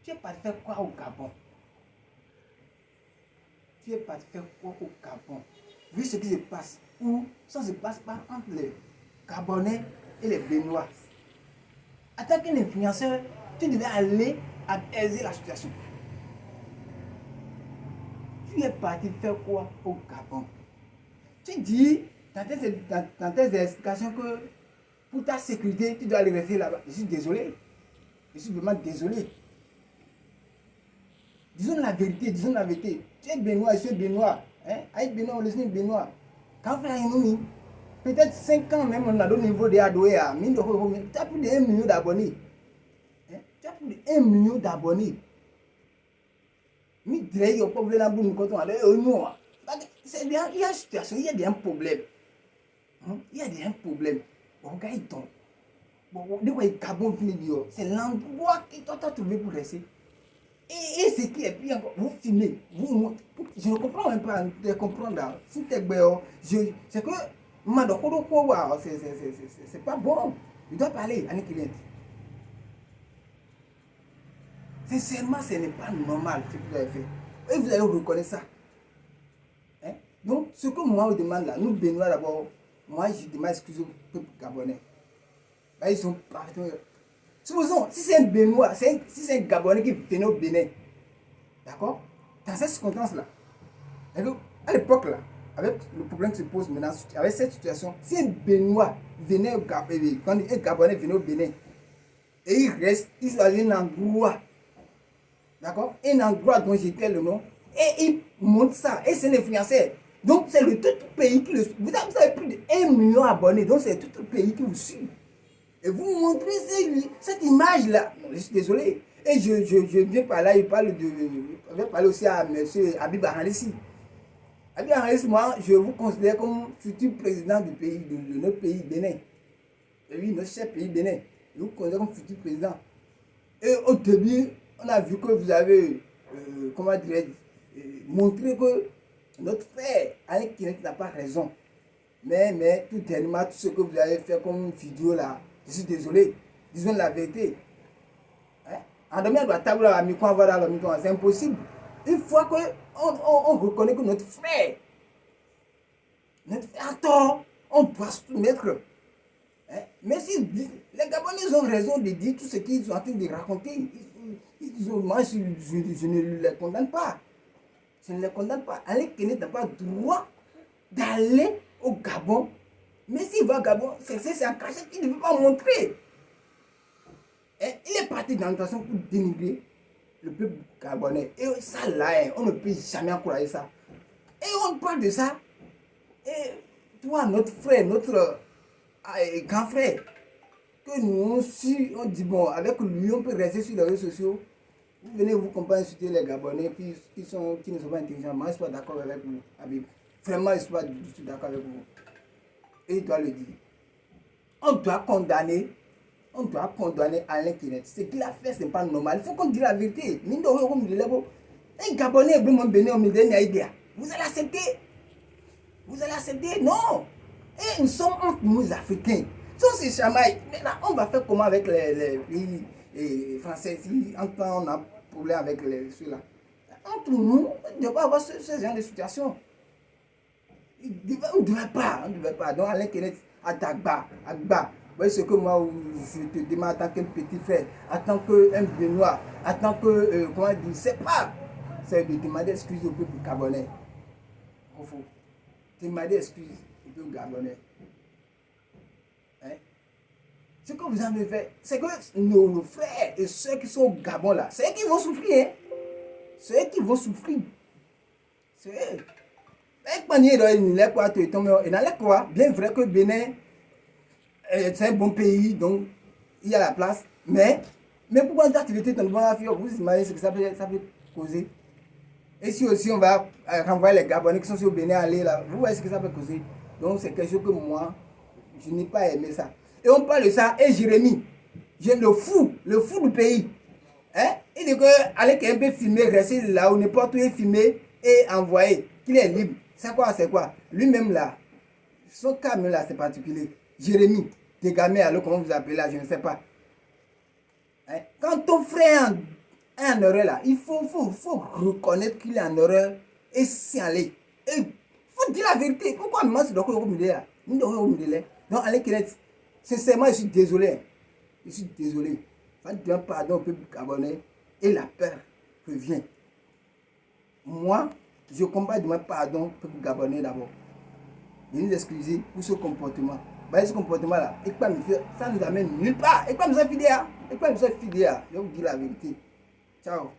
Tu es parti faire quoi au Gabon? Tu es parti faire quoi au Gabon? Vu ce qui se passe, ou ça ne se passe pas entre les Gabonais et les Béninois. En tant qu'un influenceur, tu devais aller apaiser la situation. Tu es parti faire quoi au Gabon? Tu dis dans tes explications que pour ta sécurité, tu dois aller rester là-bas. Je suis désolé. Je suis vraiment désolé. Disons la vérité, disons la vérité. Tu es Béninois, je suis Béninois. Aïe Béninois, on est Béninois. Quand on fait un peut-être 5 ans même, on a le niveau de Adoé à tu as plus de 1 million d'abonnés. Tu as plus de 1 million d'abonnés. Mais il y a un problème il y a une situation, il y a un problème. Il y a un problème. Regarde donc. C'est l'endroit que toi tu as trouvé pour rester. Et ce qui est pire encore, vous filmez, vous montrez. Je ne comprends même pas de comprendre. Si c'est que c'est pas bon. Il doit parler à un client. Sincèrement, ce n'est pas normal ce que vous avez fait. Et vous allez reconnaître ça. Donc, ce que moi je demande là, nous Béninois d'abord, moi je demande excuse au peuple gabonais. Là, ils sont partout. Supposons, si c'est un Béninois, si c'est un Gabonais qui venait au Bénin, d'accord? Dans cette circonstance-là, à l'époque là, avec le problème qui se pose maintenant, avec cette situation, si un Béninois venait au Gabon, quand un Gabonais venait au Bénin, et il reste, il choisit un endroit, d'accord? Un endroit dont j'étais le nom, et il montre ça, et c'est un influenceur. Donc c'est le tout pays qui le suit. Vous avez plus de 1 million d'abonnés, donc c'est tout le pays qui vous suit. Et vous montrez cette image-là. Je suis désolé. Et je viens par là, je vais parler aussi à M. Habib Aralissi. Habib Aralissi, moi, je vous considère comme futur président du pays, de notre pays, Bénin. Et oui, notre cher pays, Bénin. Je vous considère comme futur président. Et au début, on a vu que vous avez, comment dirais-je, montré que notre frère, Alain Kinet, n'a pas raison. Mais tout dernièrement, tout ce que vous avez fait comme vidéo là, je suis désolé, disons la vérité. En demain, on doit tabler à micro, on va dans le micro, c'est impossible. Une fois qu'on reconnaît que notre frère a tort, on doit se mettre. Mais si les Gabonais ont raison de dire tout ce qu'ils sont en train de raconter, moi je ne les condamne pas. Je ne les condamne pas. Alain Kenet n'a pas le droit d'aller au Gabon. Mais s'il va au Gabon, c'est un cachet qu'il ne veut pas montrer. Il est parti dans une façon pour dénigrer le peuple gabonais. Et ça là, on ne peut jamais encourager ça. Et on parle de ça. Et toi, notre frère, notre grand frère, que nous aussi, on dit bon, avec lui, on peut rester sur les réseaux sociaux. Vous venez vous comparer insulter les Gabonais qui ne sont pas intelligents. Moi, je ne suis pas d'accord avec vous, Habib. Vraiment, je ne suis pas du tout d'accord avec vous. Et il doit le dire. On doit condamner Alain Kinet. Ce qu'il a fait, ce n'est pas normal. Il faut qu'on dise la vérité. Un Gabonais, vous allez accepter. Vous allez accepter? Non. Et nous sommes entre nous Africains. Si on se chamaille, maintenant, on va faire comment avec les pays français? Si on a problème avec ceux-là. Entre nous, on ne doit pas avoir ce genre de situation. On ne devrait pas. Donc, Alain Kenet, à Dagba. Vous voyez ce que moi, je te demande en tant qu'un petit frère, en tant qu'un Béninois, en tant que, comment dire, c'est pas. C'est de demander excuse au peuple gabonais. Il faut demander excuse au peuple gabonais. Ce que vous avez fait, c'est que nos frères et ceux qui sont au Gabon là, c'est eux qui vont souffrir. C'est eux qui vont souffrir. C'est eux. Bien vrai que Bénin, c'est un bon pays, donc il y a la place. Mais pourquoi d'activité dans le bon affaire, vous imaginez ce que ça peut causer? Et si aussi on va renvoyer les Gabonais qui sont sur le Bénin aller là, vous voyez ce que ça peut causer? Donc c'est quelque chose que moi, je n'ai pas aimé ça. Et on parle de ça, et Jérémy, le fou du pays. Il dit que Alain Kenet peut filmer, rester là où n'importe où il filmer et envoyer, qu'il est libre. C'est quoi? Lui-même là, son cas même là, c'est particulier. Jérémy, Dégamé, alors comment vous appelez là, je ne sais pas. Quand ton frère est en erreur là, il faut reconnaître qu'il est en erreur et s'y aller. Et il faut dire la vérité. Pourquoi moi c'est donc là? Donc, allez, sincèrement, je suis désolé. Je suis désolé. Va dire pardon au peuple gabonais et la peur revient. Moi, je combats de pardon au peuple gabonais d'abord. Je nous excuser pour ce comportement. Bah, ce comportement-là, ça nous amène nulle part. Et pas nous faire fidèles. Je vais vous dire la vérité. Ciao.